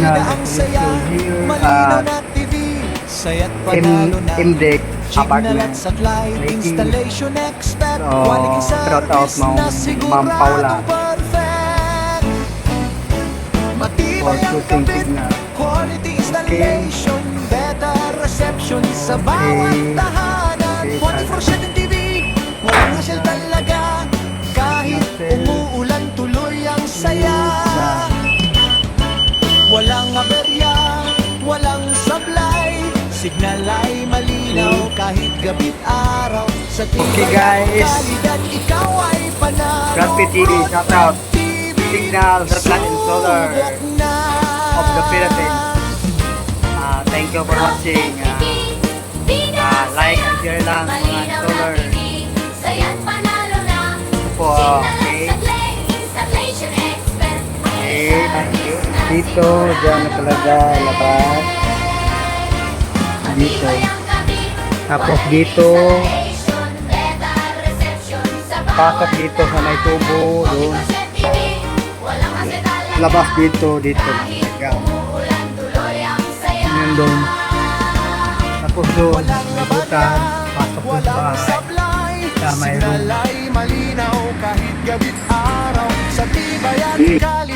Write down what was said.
signal ang saya, here malinaw at na TV, saya't panalo na MDEC signal apartment. at satellite Making. installation expert, So, quality shout out service na Ma'am Paula siguradong perfect. Matibay for ang choosing kapit, signal. quality installation, better reception sa bawat tahanan. Okay. 24/7 TV, walang hassle talaga, kahit umuulan tuloy ang saya. Walang aberya, walang sablay, signal ay malinaw kahit gabi't araw. Sa Okay, guys. kalidad, ikaw ay panalo. Grabe TV, shout out. TV, Signal, Surplus and Solar subok na. of the Philippines. Thank you for watching. Like and share lang mga solar po. Okay. Okay, thank you. Dito, dyan na talaga labas. Dito. Tapos dito, pasok dito sa may tubo, doon. Labas dito, dito. Yan doon. Tapos doon, may butan, pasok doon sa Walang bahay. sablay, Sa may room. signal ay malinaw kahit gabi't araw. Sa tibay at kalidad